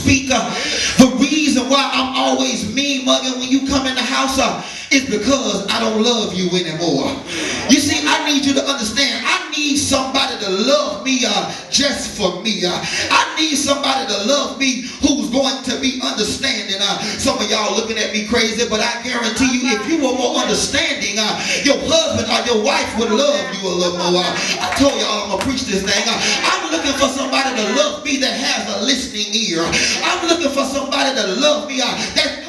speak. The reason why I'm always mean mugging when you come in the house is because I don't love you anymore. You see, I need you to understand, I need somebody to love me just for me. I need somebody to love me who's going to be understanding. Some of y'all looking at me crazy, but I guarantee you, if you were more understanding, your husband or your wife would love you a little more. I told y'all I'm going to preach this thing. I'm looking for somebody to love me that has a listening ear. I'm looking for somebody to love me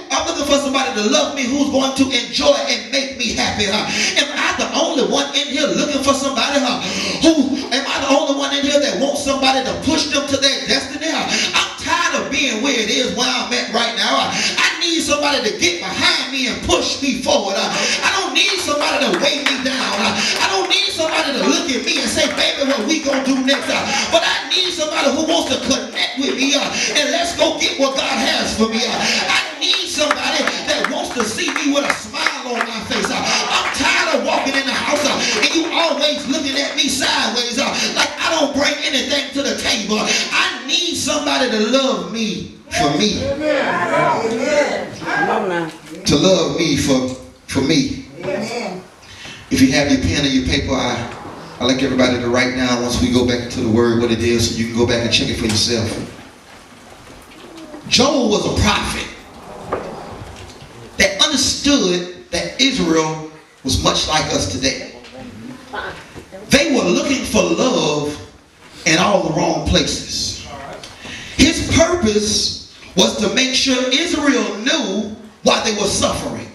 I'm looking for somebody to love me who's going to enjoy and make me happy. Am I the only one in here looking for somebody am I the only one in here that wants somebody to push them to their destiny? I'm tired of being where it is where I'm at right now. I need somebody to get behind me and push me forward. I don't need somebody to weigh me down. I don't need somebody to look at me and say, baby, what we gonna do next? But I need somebody who wants to connect with me and let's go get what God has for me. I need somebody that wants to see me with a smile on my face. I'm tired of walking in the house and you always looking at me sideways like I don't bring anything to the table. I need somebody to love me for me. Amen. To love me for me. Amen. If you have your pen and your paper, I like everybody to write down once we go back to the word what it is so you can go back and check it for yourself. Joel was a prophet that understood that Israel was much like us today. They were looking for love in all the wrong places. His purpose was to make sure Israel knew why they were suffering.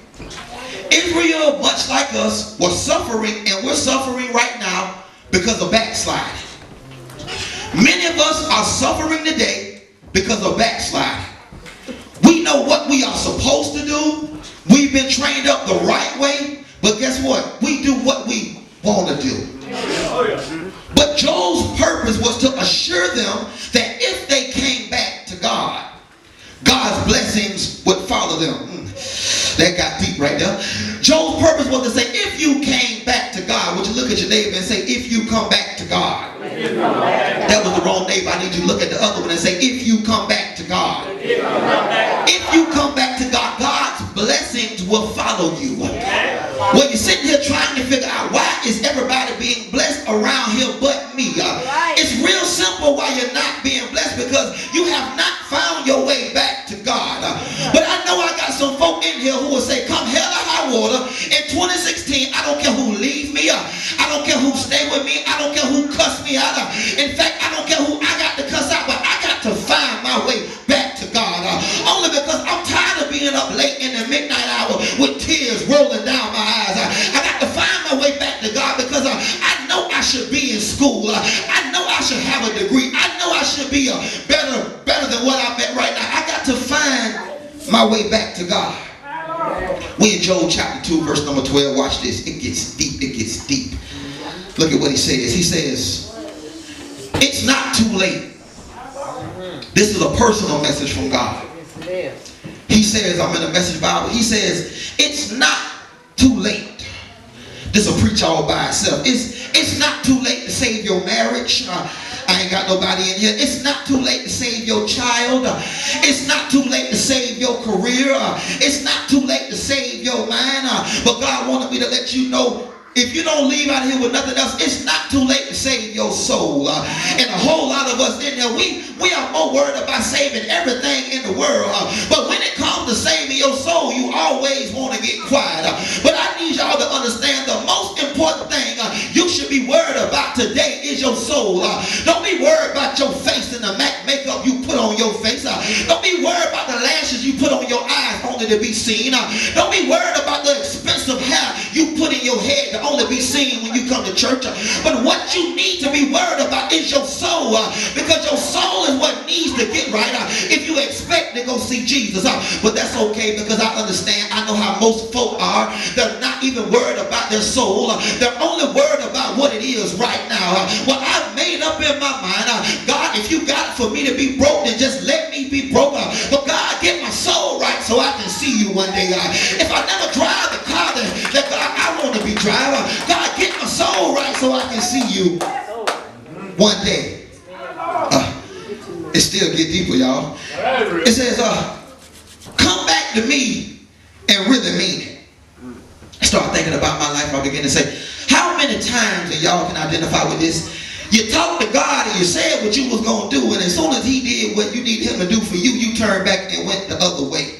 Israel, much like us, was suffering, and we're suffering right now because of backsliding. Many of us are suffering today because of backsliding. We know what we are supposed to do. We've been trained up the right way, but guess what? We do what we want to do. But Joel's purpose was to assure them that if they came back to God, God's blessings would follow them. That got deep right there. Joel's purpose was to say, if you came back to God, would you look at your neighbor and say, if you come back to God? That was the wrong neighbor. I need you to look at the other one and say, if you come back to God. If you come back to God, God's blessings will follow you. When you're sitting here trying to figure out why is everybody being blessed around here but me, it's real simple why you're not being blessed, because you have not found your way back to God. But I know I got some folk in here who will say, come hell or high water, in 2016, I don't care who leaves me up. I don't care who stay with me. I don't care who cuss me out. In fact, I don't care who I got to cuss out, but I got to find my way back to God. Only because I'm tired of being up late in the midnight hour with tears rolling down my eyes. I got to find my way back to God because I know I should be in school. I know I should have a degree. I know I should be better than what I'm at right now. I got to find my way back to God. We in Joel chapter 2 verse number 12. Watch this. It gets deep. It gets deep. Look at what he says. He says, it's not too late. This is a personal message from God. He says, I'm in the Message Bible. He says, it's not too late. This will preach all by itself. It's not too late to save your marriage. I ain't got nobody in here. It's not too late to save your child. It's not too late to save your career. It's not too late to save your mind. But God wanted me to let you know, if you don't leave out here with nothing else, it's not too late to save your soul. And a whole lot of us in there, we are more worried about saving everything in the world. But when it comes to saving your soul, you always want to get quiet. But I need y'all to understand the most important thing you should be worried about today is your soul. Don't be worried about your face and the makeup you put on your face. Don't be worried about the lashes you put on your eyes only to be seen. Don't be worried about the expensive hair you put in your head to only be seen when you come to church. But what you need to be worried about is your soul, because your soul is what needs to get right if you expect to go see Jesus. But that's okay, because I understand. I know how most folk are. They're not even worried about their soul. They're only worried about what it is right now. Well, I've made up in my mind, God, if you got it for me to be broke, then just let me be broke. But God, get my soul right so I can see you one day. If I never drive the car that God, I want to be driving, God, get my soul right so I can see you one day. It still get deeper, y'all. It says, come back to me and really mean it. I start thinking about my life. I begin to say, how many times, and y'all can identify with this, you talked to God and you said what you was going to do, and as soon as he did what you needed him to do for you, you turned back and went the other way.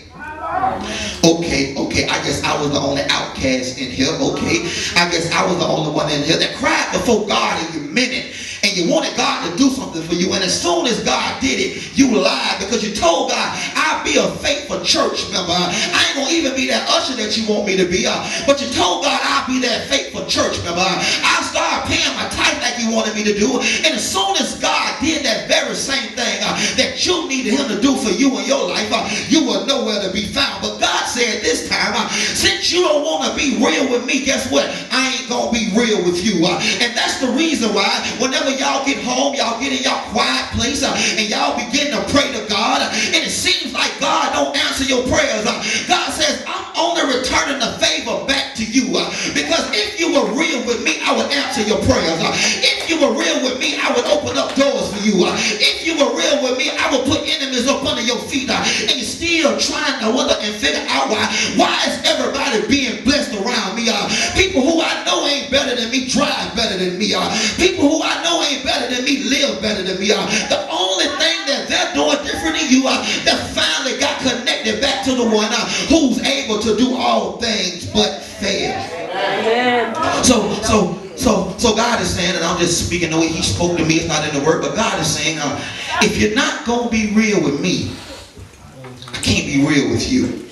Okay, I guess I was the only outcast in here. Okay, I guess I was the only one in here that cried before God and you meant it. And you wanted God to do something for you. And as soon as God did it, you lied because you told God, I'll be a faithful church member. I ain't going to even be that usher that you want me to be. But you told God, I'll be that faithful church member. I'll start paying my tithe like you wanted me to do. And as soon as God did that very same thing that you needed him to do for you in your life, you were nowhere to be found. But God said this time, since you don't want to be real with me, guess what? I ain't going to be real with you. And that's the reason why whenever y'all get home, y'all get in y'all quiet place, and y'all begin to pray to God, and it seems like God don't answer your prayers. God says, I'm only returning the favor back to you, because if you were real with me, I would answer your prayers. If you were real with me, I would open up doors for you. If you were real with me, I would put enemies up under your feet. And you're still trying to wonder and figure out why is everybody being blessed around me? People who I know ain't better than me drive better than me. People who I know ain't better than me live better than me. The only thing that they're doing different than you, that finally got connected back to the one who's able to do all things but fail. So God is saying, and I'm just speaking the way he spoke to me, it's not in the word, but God is saying, if you're not going to be real with me, I can't be real with you.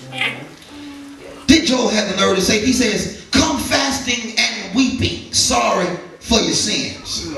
Did Joel have the nerve to say, he says, come fasting and weeping, sorry for your sins.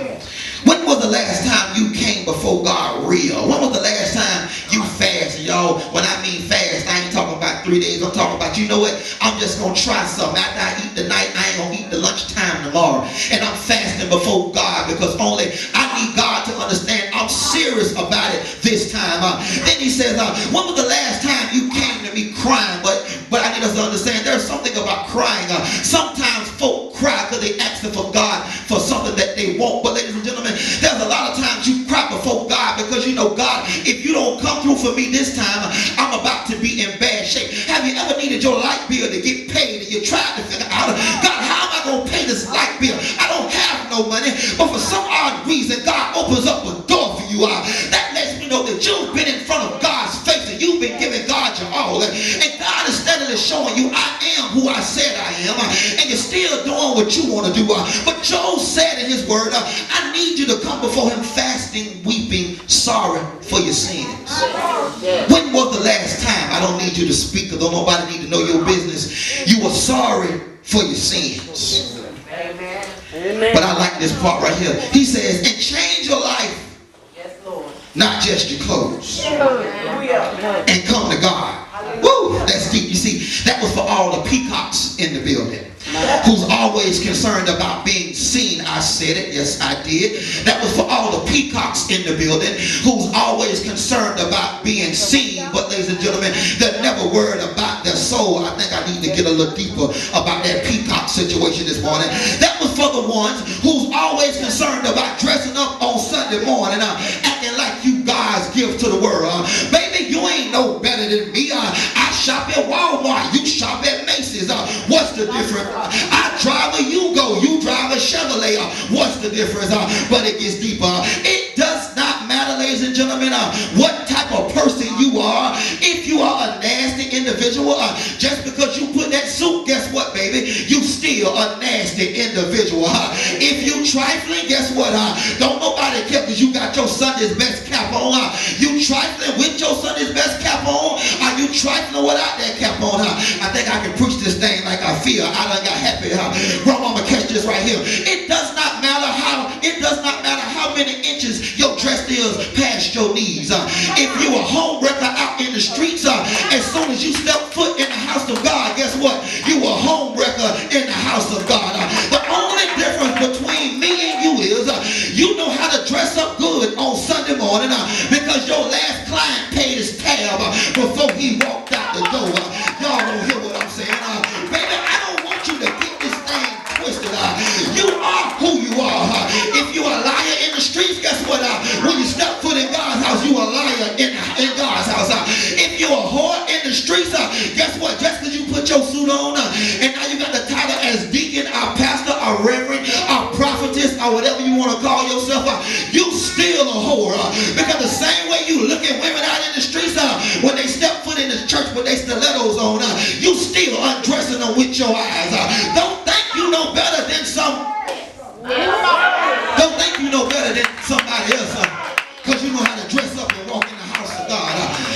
When was the last time you came before God real? When was the last time you fasted? Y'all, when I mean fast, I ain't talking about 3 days. I'm talking about, you know what? I'm just going to try something. After I eat tonight, I ain't going to eat the lunchtime tomorrow. And I'm fasting before God because only I need God to understand I'm serious about it this time. Then he says, when was the last time you came to me crying? But I need us to understand there's something about crying. Sometimes folk cry because they asking for God for something that they want. But ladies and gentlemen, there's a lot of times you cry before God because you know, God, if you don't come through for me this time, I'm about to be in bad shape. Have you ever needed your light bill to get paid and you tried to figure out, God, how am I going to pay this light bill? I don't have no money, but for some odd reason, God opens up a door for you. That lets me know that you've been in front of God's face and you've been giving God your all. And God is steadily showing you, I am who I said I am. And you're still doing what you want to do. But Joel said in his word, I need you to come before him fasting, weeping, sorry for your sins. When was the last time, I don't need you to speak because don't nobody need to know your business, you were sorry for your sins? Amen. But I like this part right here. He says, and change your life, not just your clothes, and come to God. Woo, that's deep. You see, that was for all the peacocks in the building who's always concerned about being seen. I said it. Yes, I did. That was for all the peacocks in the building who's always concerned about being seen. But ladies and gentlemen, they're never worried about their soul. I think I need to get a little deeper about that peacock situation this morning. That was for the ones who's always concerned about dressing up on Sunday morning, acting like you guys give to the world. Baby, you ain't no better than me. I shop at Walmart. You shop at Macy's. What's the difference? I drive where you go. You drive a Chevrolet. What's the difference? But it gets deeper. It does not matter, ladies and gentlemen, what type of person you are. If you are a nasty individual, just because you put that suit, guess what, baby? You still a nasty individual. If you trifling, guess what? Don't nobody care because you got your Sunday's best cap on. You trifling with your Sunday's best cap on? Are you trifling without that cap on? I think I can preach this thing like I feel. I done got happy. Bro, I'm gonna catch this right here. It does not matter how many inches your dress is past your knees. If you a home wrecker out in the streets, as soon as you step foot in the house of God, guess what? You a home wrecker in the house of God. The only difference between me and you is you know how to dress up good on Sunday morning because your last client paid his tab before he walked out the door. Y'all don't hear what I'm saying. Baby, I don't want you to get this thing twisted. You are who you are. If you are a liar in the streets, guess what? When you step foot in God's house, you are a liar. streets, guess what? Just because you put your suit on and now you got the title as deacon, our pastor, our reverend, our prophetess, or whatever you want to call yourself, you still a whore. Because the same way you look at women out in the streets when they step foot in the church with their stilettos on, you still undressing them with your eyes. Don't think you know better than don't think you know better than somebody else because you know how to dress up and walk in the house of God.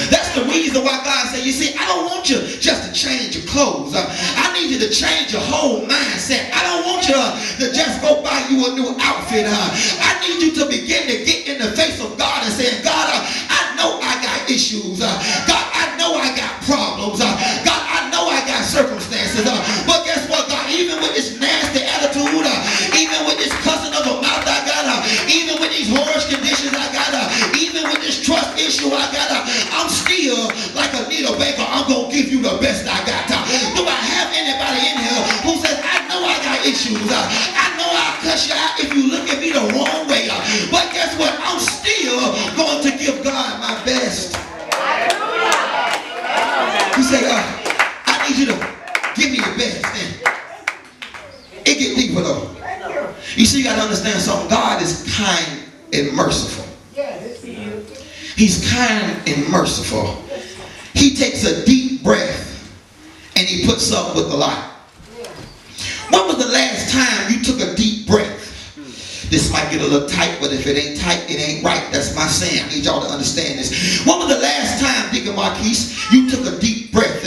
That's the reason why God said, you see, I don't want you just to change your clothes. I need you to change your whole mindset. I don't want you to just go buy you a new outfit. I need you to begin to get in the face of God and say, God, I know I got issues. God, I know I got problems. God, I know I got circumstances. But guess what, God, even with this nasty attitude, even with this cussing of a mouth I got, even with these horrible conditions I got, even with this trust issue I got, I'm still like a needle baker. I'm going to give you the best I got. Do I have anybody in here who says, I know I got issues. I know I'll cuss you out if you look at me the wrong way. But guess what? I'm still going to give God my best. You say, I need you to give me your best. It get deeper though. You see, you got to understand something. God is kind and merciful. He's kind and merciful. He takes a deep breath and he puts up with a lot. When was the last time you took a deep breath? This might get a little tight, but if it ain't tight, it ain't right. That's my saying. I need y'all to understand this. When was the last time, Deacon Marquise, you took a deep breath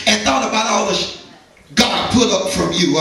and thought about all the God put up from you?